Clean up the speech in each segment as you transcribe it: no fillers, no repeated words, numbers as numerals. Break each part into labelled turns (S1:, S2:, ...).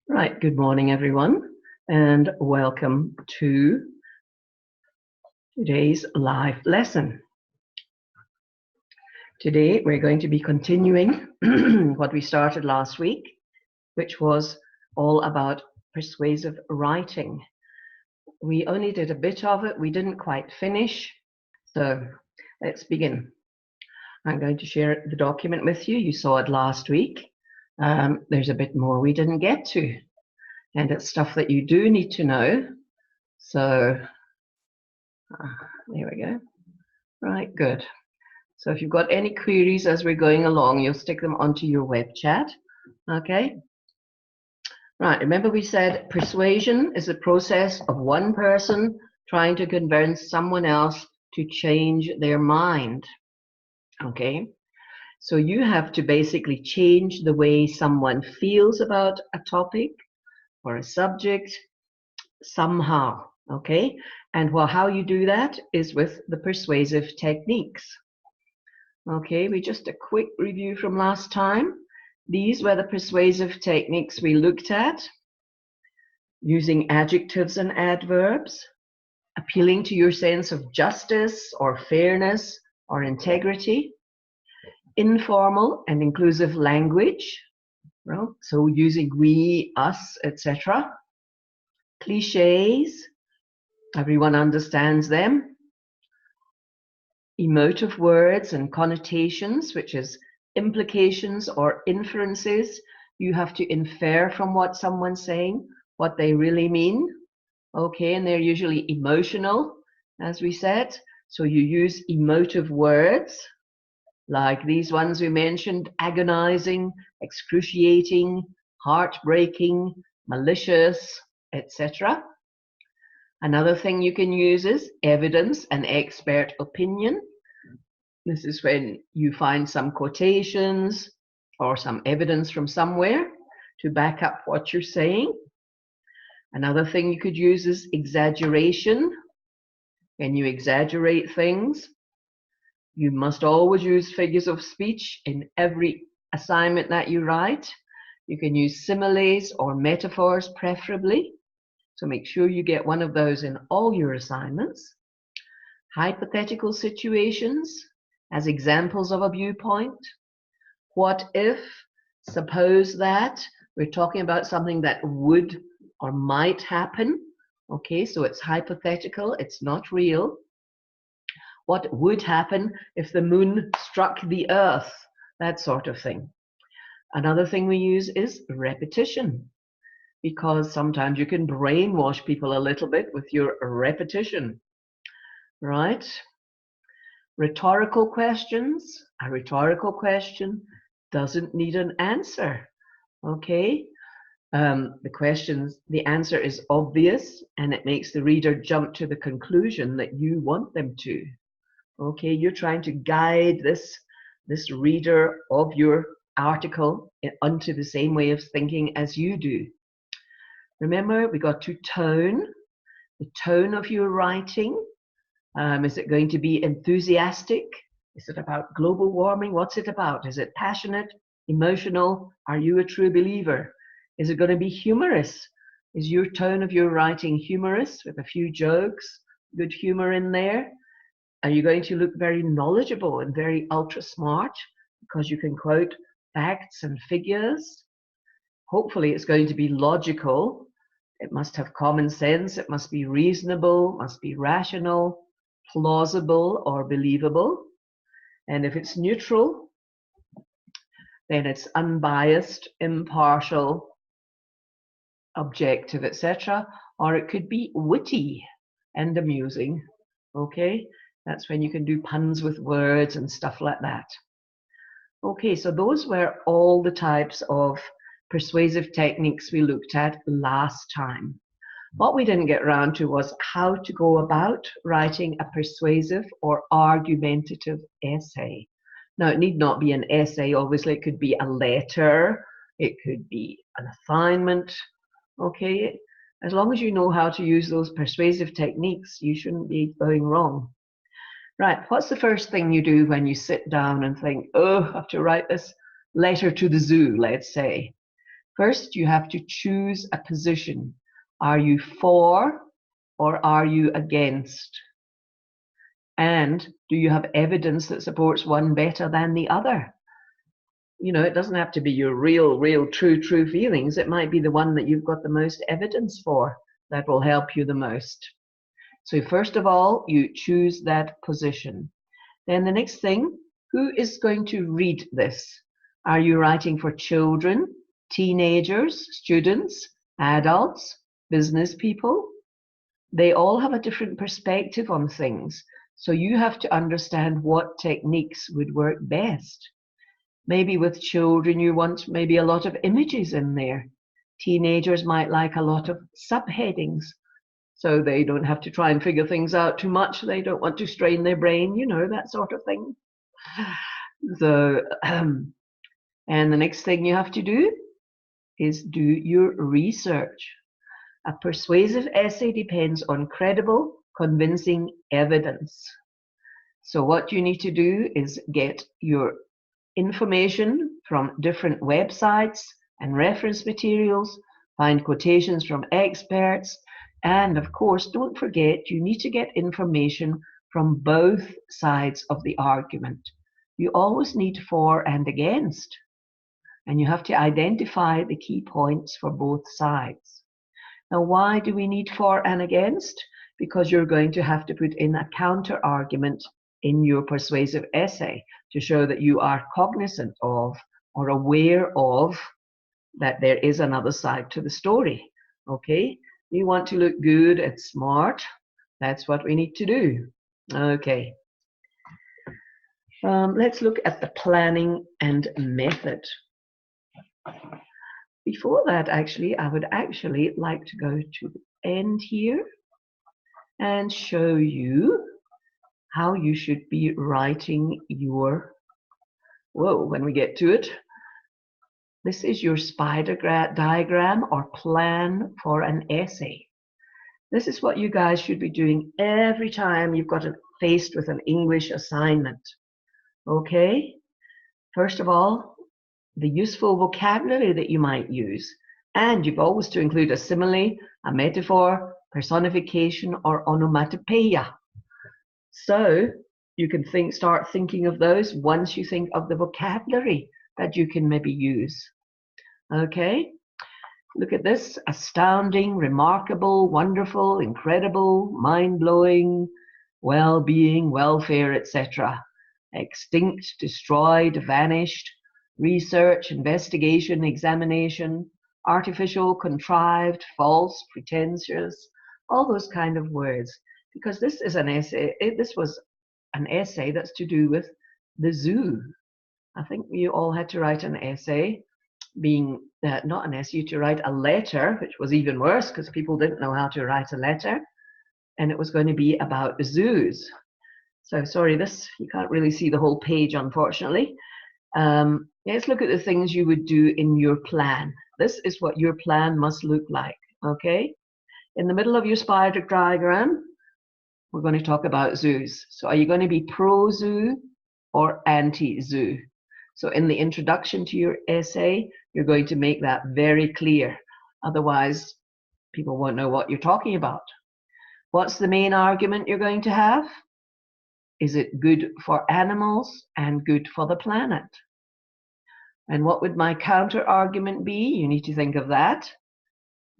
S1: Right, good morning everyone, and welcome to today's live lesson. Today we're going to be continuing what we started last week, which was all about persuasive writing. We only did a bit of it, we didn't quite finish, so let's begin. I'm going to share the document with you. You saw it last week. There's a bit more we didn't get to, and it's stuff that you do need to know. So there we go. Right, good. So if you've got any queries as we're going along, you'll stick them onto your web chat. Okay? Right, remember we said persuasion is the process of one person trying to convince someone else to change their mind. Okay? So you have to basically change the way someone feels about a topic or a subject somehow. Okay? And well, how you do that is with the persuasive techniques. Okay, just a quick review from last time. These were the persuasive techniques we looked at, using adjectives and adverbs, appealing to your sense of justice or fairness or integrity, informal and inclusive language, well, so using we, us, etc., cliches, everyone understands them, emotive words and connotations, which is implications or inferences. You have to infer from what someone's saying what they really mean. Okay, and they're usually emotional, as we said. So you use emotive words like these ones we mentioned: agonizing, excruciating, heartbreaking, malicious, etc. Another thing you can use is evidence and expert opinion. This is when you find some quotations or some evidence from somewhere to back up what you're saying. Another thing you could use is exaggeration. When you exaggerate things, you must always use figures of speech in every assignment that you write. You can use similes or metaphors preferably. So make sure you get one of those in all your assignments. Hypothetical situations as examples of a viewpoint. What if, suppose that. We're talking about something that would or might happen. Okay, so it's hypothetical, it's not real. What would happen if the moon struck the earth? That sort of thing. Another thing we use is repetition, because sometimes you can brainwash people a little bit with your repetition, right? Rhetorical questions. A rhetorical question doesn't need an answer, okay? The answer is obvious, and it makes the reader jump to the conclusion that you want them to. Okay, you're trying to guide this reader of your article onto the same way of thinking as you do. Remember, we got to tone, the tone of your writing. Is it going to be enthusiastic? Is it about global warming? What's it about? Is it passionate, emotional? Are you a true believer? Is it going to be humorous? Is your tone of your writing humorous with a few jokes, good humor in there? Are you going to look very knowledgeable and very ultra smart because you can quote facts and figures? Hopefully it's going to be logical. It must have common sense. It must be reasonable, must be rational, plausible or believable. And if it's neutral, then it's unbiased, impartial, objective, etc. Or it could be witty and amusing. Okay, that's when you can do puns with words and stuff like that. Okay, so those were all the types of persuasive techniques we looked at last time. What we didn't get around to was how to go about writing a persuasive or argumentative essay. Now, it need not be an essay, obviously. It could be a letter, it could be an assignment, okay? As long as you know how to use those persuasive techniques, you shouldn't be going wrong. Right, what's the first thing you do when you sit down and think, oh, I have to write this letter to the zoo, let's say? First, you have to choose a position. Are you for or are you against? And do you have evidence that supports one better than the other? You know, it doesn't have to be your real, true feelings. It might be the one that you've got the most evidence for that will help you the most. So first of all, you choose that position. Then the next thing, who is going to read this? Are you writing for children, teenagers, students, adults, business people? They all have a different perspective on things. So you have to understand what techniques would work best. Maybe with children, you want maybe a lot of images in there. Teenagers might like a lot of subheadings, so they don't have to try and figure things out too much. They don't want to strain their brain, you know, that sort of thing. So, and the next thing you have to do is do your research. A persuasive essay depends on credible, convincing evidence. So what you need to do is get your information from different websites and reference materials, find quotations from experts, and of course, don't forget, you need to get information from both sides of the argument. You always need for and against, and you have to identify the key points for both sides. Now, why do we need for and against? Because you're going to have to put in a counter argument in your persuasive essay to show that you are cognizant of or aware of that there is another side to the story. Okay, you want to look good and smart. That's what we need to do. Okay, let's look at the planning and method. Before that, actually, I would actually like to go to the end here and show you how you should be writing your, when we get to it, this is your spider diagram or plan for an essay. This is what you guys should be doing every time you've got faced with an English assignment. Okay? First of all, the useful vocabulary that you might use. And you've always to include a simile, a metaphor, personification, or onomatopoeia. So you can start thinking of those once you think of the vocabulary that you can maybe use. Okay? Look at this: astounding, remarkable, wonderful, incredible, mind-blowing, well-being, welfare, etc. Extinct, destroyed, vanished, research, investigation, examination, artificial, contrived, false, pretentious, all those kind of words. Because this is an essay, this was an essay that's to do with the zoo. I think you all had to write an essay, being not an essay, to write a letter, which was even worse because people didn't know how to write a letter, and it was going to be about zoos. So sorry, this, you can't really see the whole page, unfortunately. Let's look at the things you would do in your plan. This is what your plan must look like, okay? In the middle of your spider diagram, we're going to talk about zoos. So are you going to be pro-zoo or anti-zoo? So in the introduction to your essay, you're going to make that very clear. Otherwise, people won't know what you're talking about. What's the main argument you're going to have? Is it good for animals and good for the planet? And what would my counter argument be? You need to think of that.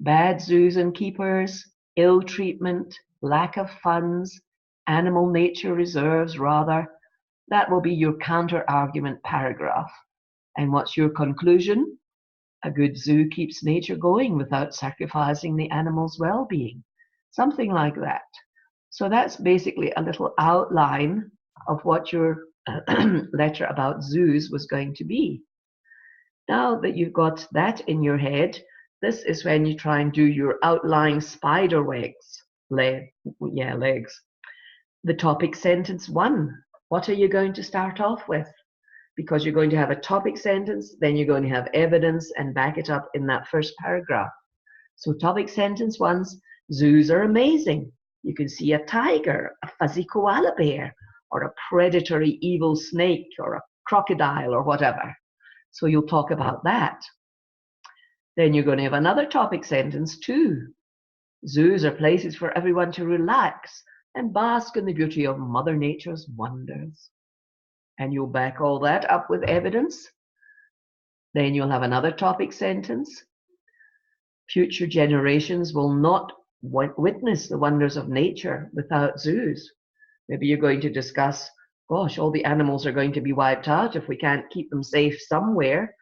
S1: Bad zoos and keepers, ill treatment, lack of funds, animal nature reserves, rather. That will be your counter argument paragraph. And what's your conclusion? A good zoo keeps nature going without sacrificing the animal's well-being. Something like that. So that's basically a little outline of what your letter about zoos was going to be. Now that you've got that in your head, this is when you try and do your outline spider legs. The topic sentence 1. What are you going to start off with? Because you're going to have a topic sentence, then you're going to have evidence and back it up in that first paragraph. So topic sentence 1, zoos are amazing. You can see a tiger, a fuzzy koala bear, or a predatory evil snake, or a crocodile, or whatever. So you'll talk about that. Then you're going to have another topic sentence too. Zoos are places for everyone to relax and bask in the beauty of Mother Nature's wonders. And you'll back all that up with evidence. Then you'll have another topic sentence. Future generations will not witness the wonders of nature without zoos. Maybe you're going to discuss, gosh, all the animals are going to be wiped out if we can't keep them safe somewhere.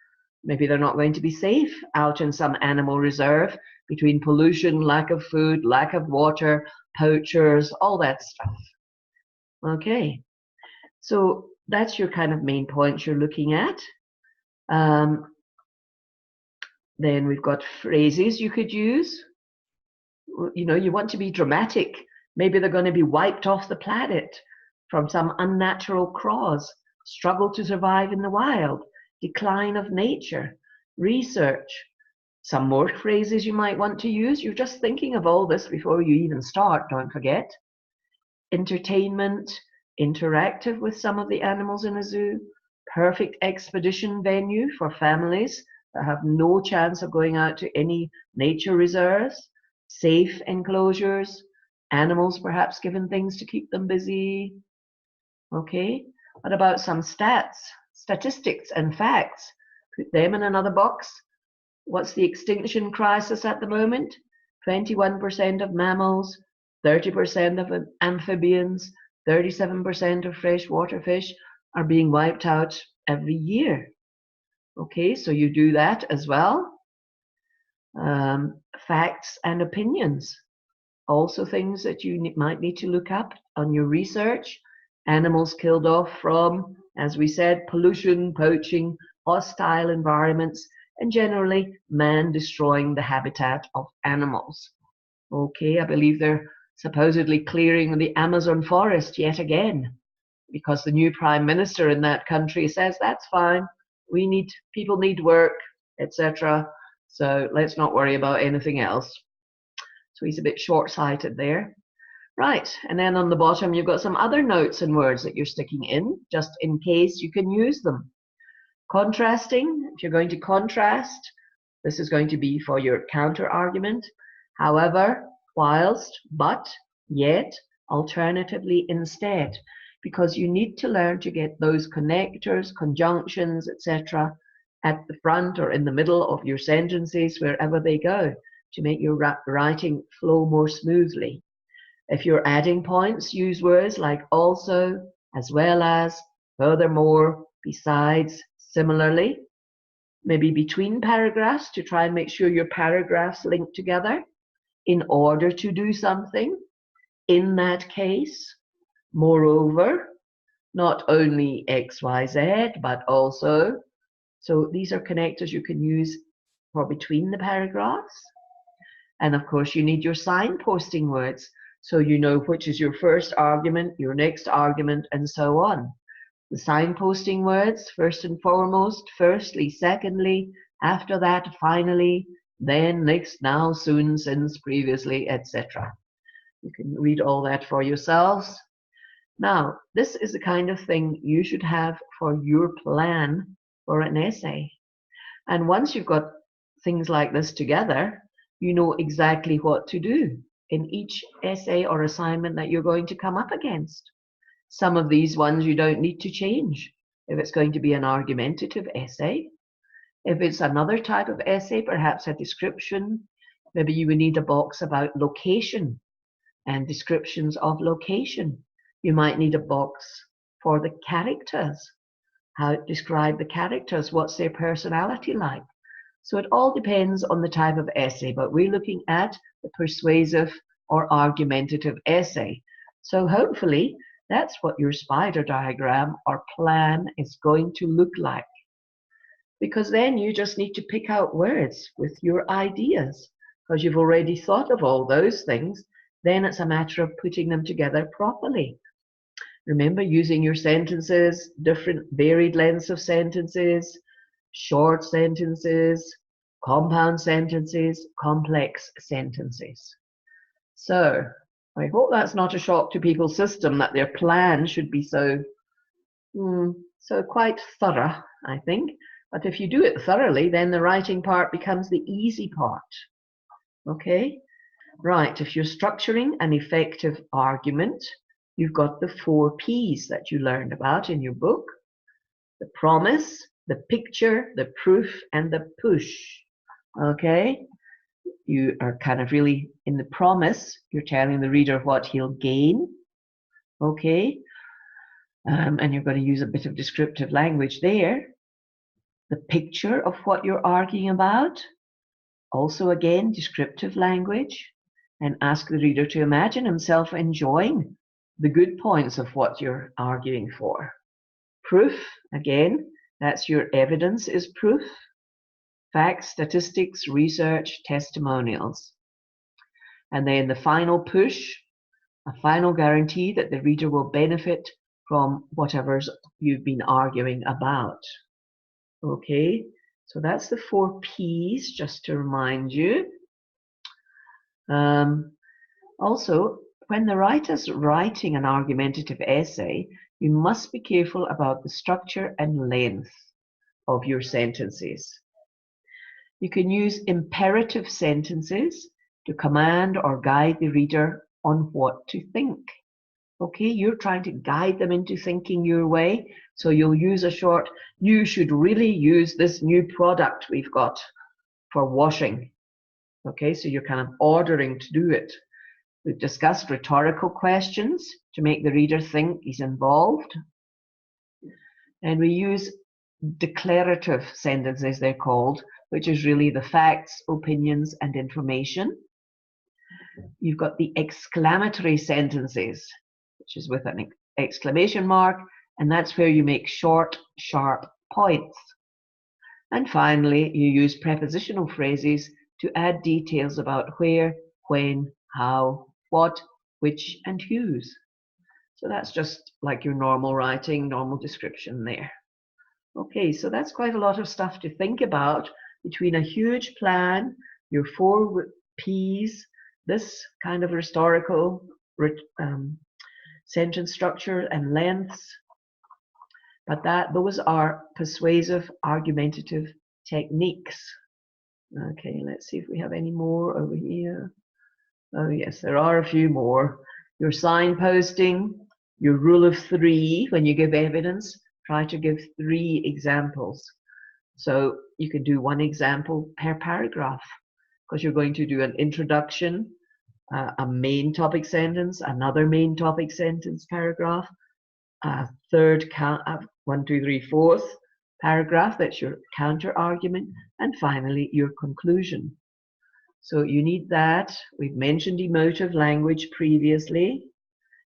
S1: Maybe they're not going to be safe out in some animal reserve between pollution, lack of food, lack of water, poachers, all that stuff. Okay, so that's your kind of main points you're looking at. Then we've got phrases you could use. You know, you want to be dramatic. Maybe they're going to be wiped off the planet from some unnatural cause, struggle to survive in the wild, decline of nature, research. Some more phrases you might want to use. You're just thinking of all this before you even start, don't forget. Entertainment, interactive with some of the animals in a zoo, perfect expedition venue for families that have no chance of going out to any nature reserves, safe enclosures, animals perhaps given things to keep them busy. Okay, what about some statistics and facts? Put them in another box. What's the extinction crisis at the moment? 21% of mammals, 30% of amphibians, 37% of freshwater fish are being wiped out every year. Okay, so you do that as well. Facts and opinions. Also things that you might need to look up on your research. Animals killed off from, as we said, pollution, poaching, hostile environments, and generally man destroying the habitat of animals. Okay, I believe they're supposedly clearing the Amazon forest yet again, because the new prime minister in that country says that's fine, people need work, etc. So let's not worry about anything else. So he's a bit short-sighted there. Right, and then on the bottom you've got some other notes and words that you're sticking in, just in case you can use them. Contrasting, if you're going to contrast, this is going to be for your counter-argument. However, whilst, but, yet, alternatively, instead, because you need to learn to get those connectors, conjunctions, etc. at the front or in the middle of your sentences, wherever they go, to make your writing flow more smoothly. If you're adding points, use words like also, as well as, furthermore, besides, similarly. Maybe between paragraphs to try and make sure your paragraphs link together. In order to do something, in that case, moreover, not only X, Y, Z, but also. So these are connectors you can use for between the paragraphs. And of course, you need your signposting words, so you know which is your first argument, your next argument, and so on. The signposting words, first and foremost, firstly, secondly, after that, finally, then, next, now, soon, since, previously, etc. You can read all that for yourselves. Now, this is the kind of thing you should have for your plan for an essay. And once you've got things like this together, you know exactly what to do in each essay or assignment that you're going to come up against. Some of these ones you don't need to change. If it's going to be an argumentative essay, if it's another type of essay, perhaps a description, maybe you would need a box about location and descriptions of location. You might need a box for the characters, how to describe the characters, what's their personality like. So it all depends on the type of essay, but we're looking at the persuasive or argumentative essay. So hopefully that's what your spider diagram or plan is going to look like. Because then you just need to pick out words with your ideas, because you've already thought of all those things. Then it's a matter of putting them together properly. Remember, using your sentences, different varied lengths of sentences, short sentences, compound sentences, complex sentences. So I hope that's not a shock to people's system that their plan should be so quite thorough, I think. But if you do it thoroughly, then the writing part becomes the easy part. Okay? Right, if you're structuring an effective argument, you've got the 4 P's that you learned about in your book: the promise, the picture, the proof, and the push. Okay? You are kind of really in the promise, you're telling the reader what he'll gain. Okay? And you're going to use a bit of descriptive language there. The picture of what you're arguing about, also again, descriptive language, and ask the reader to imagine himself enjoying the good points of what you're arguing for. Proof, again, that's your evidence is proof. Facts, statistics, research, testimonials. And then the final push, a final guarantee that the reader will benefit from whatever you've been arguing about. Okay, so that's the 4 P's, just to remind you. Also, when the writer's writing an argumentative essay, you must be careful about the structure and length of your sentences. You can use imperative sentences to command or guide the reader on what to think. Okay, you're trying to guide them into thinking your way, so you'll use a short, you should really use this new product we've got for washing. Okay, so you're kind of ordering to do it. We've discussed rhetorical questions to make the reader think he's involved. And we use declarative sentences, they're called, which is really the facts, opinions, and information. You've got the exclamatory sentences, which is with an exclamation mark, and that's where you make short, sharp points. And finally, you use prepositional phrases to add details about where, when, how, what, which, and whose. So that's just like your normal writing, normal description there. Okay, so that's quite a lot of stuff to think about between a huge plan, your 4 P's, this kind of rhetorical sentence structure and lengths. But those are persuasive argumentative techniques. Okay, let's see if we have any more over here. Oh yes, there are a few more. Your signposting, your rule of 3, when you give evidence, try to give 3 examples. So you can do 1 example per paragraph, because you're going to do an introduction, a main topic sentence, another main topic sentence paragraph, a third, 1, 2, 3, fourth paragraph, that's your counter argument, and finally your conclusion. So you need that. We've mentioned emotive language previously,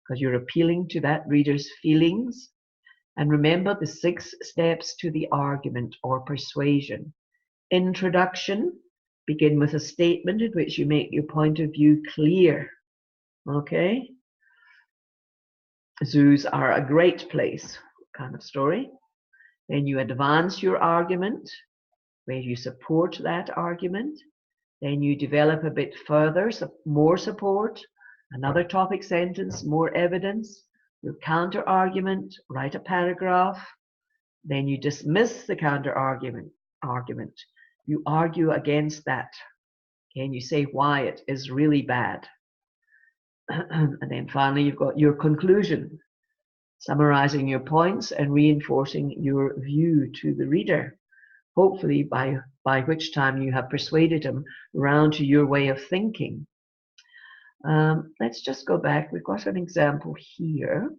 S1: because you're appealing to that reader's feelings. And remember the 6 steps to the argument or persuasion. Introduction, begin with a statement in which you make your point of view clear. Okay? Zoos are a great place, kind of story. Then you advance your argument, where you support that argument. Then you develop a bit further, more support, another topic sentence, more evidence, your counter argument, write a paragraph. Then you dismiss the counter argument. You argue against that. Okay, and you say why it is really bad. And then finally you've got your conclusion, summarizing your points and reinforcing your view to the reader, hopefully by which time you have persuaded him around to your way of thinking. Let's just go back. We've got an example here.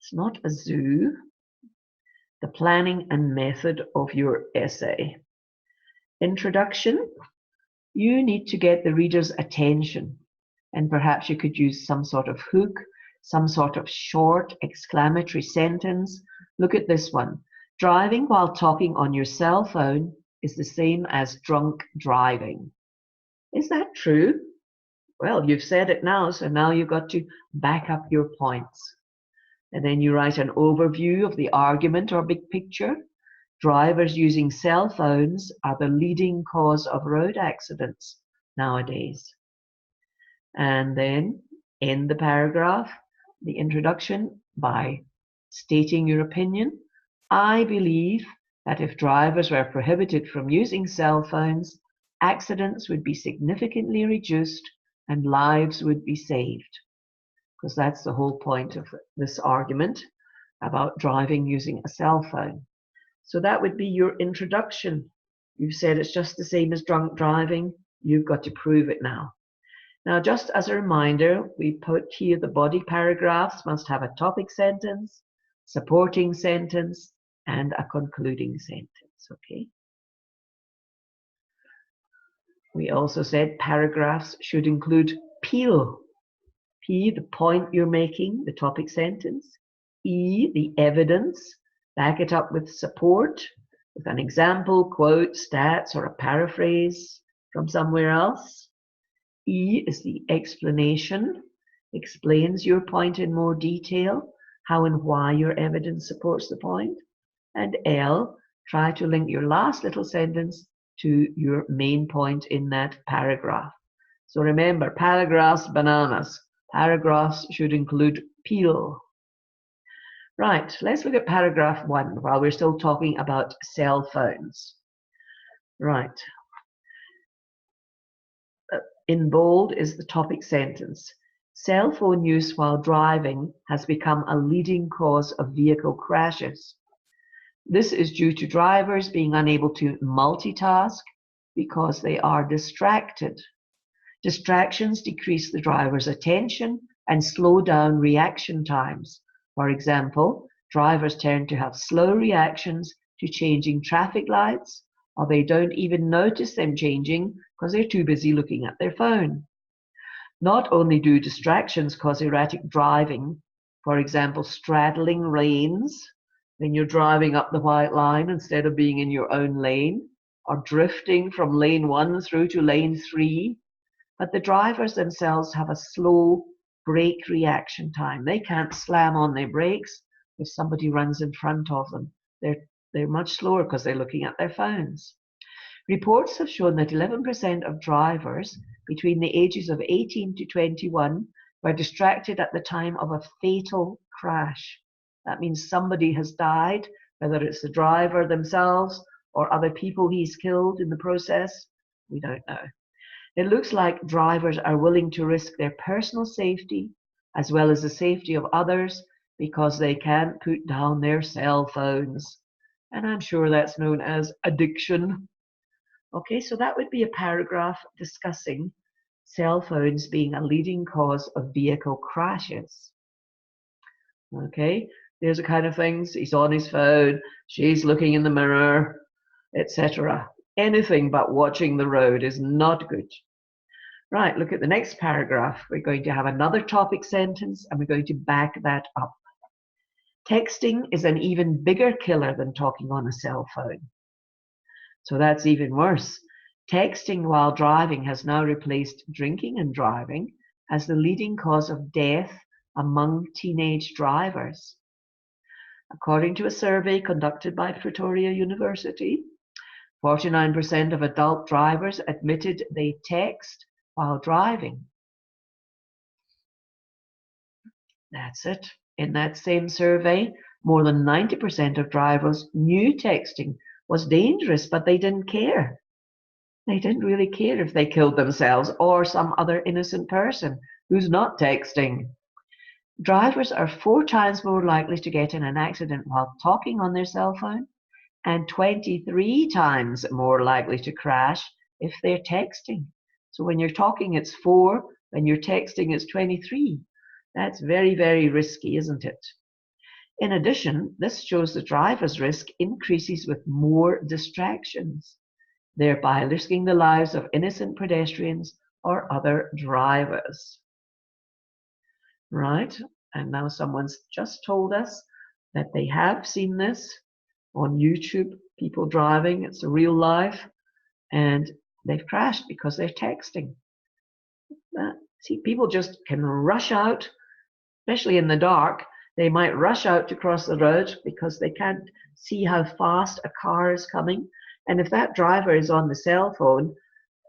S1: It's not a zoo. The planning and method of your essay. Introduction. You need to get the reader's attention, and perhaps you could use some sort of hook, some sort of short exclamatory sentence. Look at this one. Driving while talking on your cell phone is the same as drunk driving. Is that true? Well, you've said it now, so now you've got to back up your points. And then you write an overview of the argument or big picture. Drivers using cell phones are the leading cause of road accidents nowadays. And then end the paragraph, the introduction, by stating your opinion. I believe that if drivers were prohibited from using cell phones, accidents would be significantly reduced and lives would be saved. Because that's the whole point of this argument about driving using a cell phone. So that would be your introduction. You've said it's just the same as drunk driving. You've got to prove it now. Now, just as a reminder, we put here the body paragraphs must have a topic sentence, supporting sentence, and a concluding sentence, okay? We also said paragraphs should include P, the point you're making, the topic sentence. E, the evidence. Back it up with support, with an example, quote, stats, or a paraphrase from somewhere else. E is the explanation, explains your point in more detail, how and why your evidence supports the point. And L, try to link your last little sentence to your main point in that paragraph. So remember, paragraphs, bananas. Paragraphs should include peel. Right, let's look at paragraph 1 while we're still talking about cell phones. Right. In bold is the topic sentence. Cell phone use while driving has become a leading cause of vehicle crashes. This is due to drivers being unable to multitask because they are distracted. Distractions decrease the driver's attention and slow down reaction times. For example, drivers tend to have slow reactions to changing traffic lights, or they don't even notice them changing because they're too busy looking at their phone. Not only do distractions cause erratic driving, for example, straddling lanes when you're driving up the white line instead of being in your own lane, or drifting from lane 1 through to lane 3, but the drivers themselves have a slow brake reaction time. They can't slam on their brakes if somebody runs in front of them. They're much slower because they're looking at their phones. Reports have shown that 11% of drivers between the ages of 18 to 21 were distracted at the time of a fatal crash. That means somebody has died, whether it's the driver themselves or other people he's killed in the process. We don't know. It looks like drivers are willing to risk their personal safety as well as the safety of others because they can't put down their cell phones. And I'm sure that's known as addiction. Okay, so that would be a paragraph discussing cell phones being a leading cause of vehicle crashes. Okay, there's the kind of things, he's on his phone, she's looking in the mirror, etc. Anything but watching the road is not good. Right, look at the next paragraph. We're going to have another topic sentence and we're going to back that up. Texting is an even bigger killer than talking on a cell phone. So that's even worse. Texting while driving has now replaced drinking and driving as the leading cause of death among teenage drivers. According to a survey conducted by Pretoria University, 49% of adult drivers admitted they text while driving. That's it. In that same survey, more than 90% of drivers knew texting was dangerous, but they didn't care. They didn't really care if they killed themselves or some other innocent person who's not texting. Drivers are 4 times more likely to get in an accident while talking on their cell phone and 23 times more likely to crash if they're texting. So when you're talking, it's 4, when you're texting, it's 23. That's very, very risky, isn't it? In addition, this shows the driver's risk increases with more distractions, thereby risking the lives of innocent pedestrians or other drivers. Right? And now someone's just told us that they have seen this on YouTube, people driving, it's a real life, and they've crashed because they're texting. See, people just can rush out, especially in the dark. They might rush out to cross the road because they can't see how fast a car is coming. And if that driver is on the cell phone,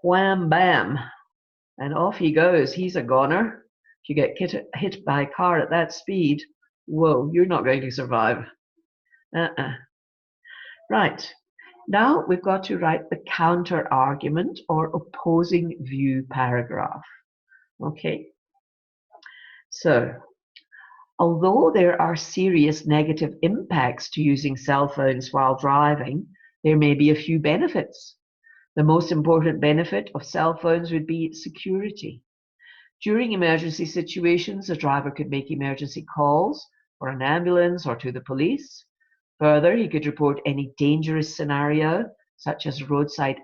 S1: wham, bam, and off he goes. He's a goner. If you get hit by a car at that speed, whoa, you're not going to survive. Right. Now we've got to write the counter argument or opposing view paragraph. Okay. So, although there are serious negative impacts to using cell phones while driving, there may be a few benefits. The most important benefit of cell phones would be security. During emergency situations, a driver could make emergency calls for an ambulance or to the police. Further, he could report any dangerous scenario, such as roadside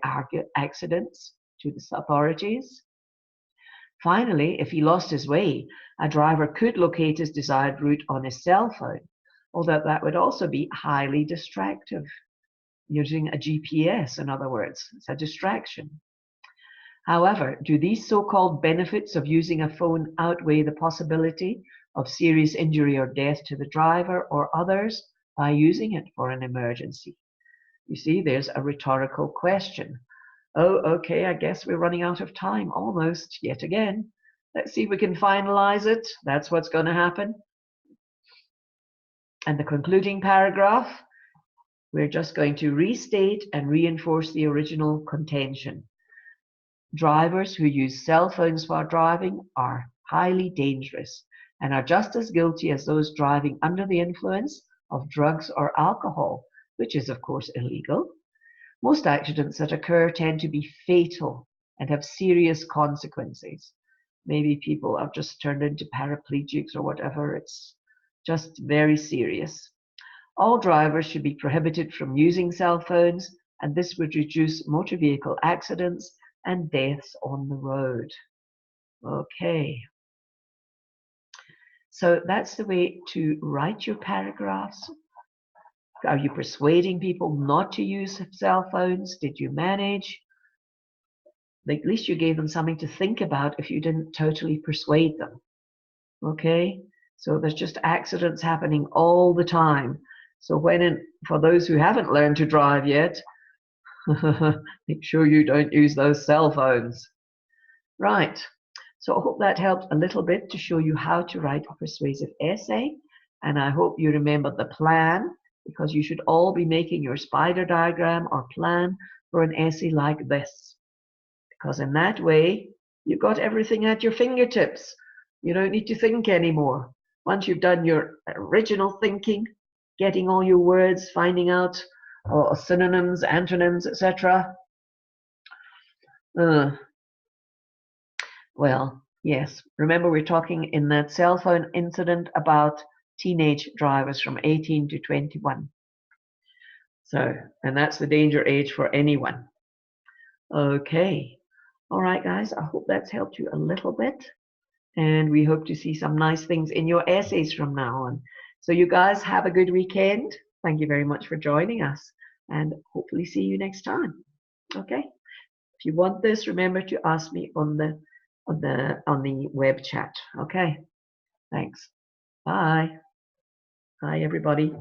S1: accidents, to the authorities. Finally, if he lost his way, a driver could locate his desired route on his cell phone, although that would also be highly distractive. Using a GPS, in other words, it's a distraction. However, do these so-called benefits of using a phone outweigh the possibility of serious injury or death to the driver or others by using it for an emergency? You see, there's a rhetorical question. Oh, okay, I guess we're running out of time almost yet again. Let's see if we can finalize it. That's what's going to happen. And the concluding paragraph, we're just going to restate and reinforce the original contention. Drivers who use cell phones while driving are highly dangerous and are just as guilty as those driving under the influence of drugs or alcohol, which is of course illegal. Most accidents that occur tend to be fatal and have serious consequences. Maybe people have just turned into paraplegics or whatever. It's just very serious. All drivers should be prohibited from using cell phones, and this would reduce motor vehicle accidents and deaths on the road. Okay. So that's the way to write your paragraphs. Are you persuading people not to use cell phones? Did you manage? At least you gave them something to think about if you didn't totally persuade them. Okay? So there's just accidents happening all the time. So for those who haven't learned to drive yet, make sure you don't use those cell phones. Right. So I hope that helped a little bit to show you how to write a persuasive essay. And I hope you remember the plan, because you should all be making your spider diagram or plan for an essay like this. Because in that way, you've got everything at your fingertips. You don't need to think anymore. Once you've done your original thinking, getting all your words, finding out synonyms, antonyms, etc. Well, yes. Remember, we're talking in that cell phone incident about teenage drivers from 18 to 21. So, and that's the danger age for anyone. Okay. All right, guys. I hope that's helped you a little bit. And we hope to see some nice things in your essays from now on. So you guys have a good weekend. Thank you very much for joining us. And hopefully see you next time. Okay. If you want this, remember to ask me on the web chat. Okay. Thanks. Bye. Bye, everybody.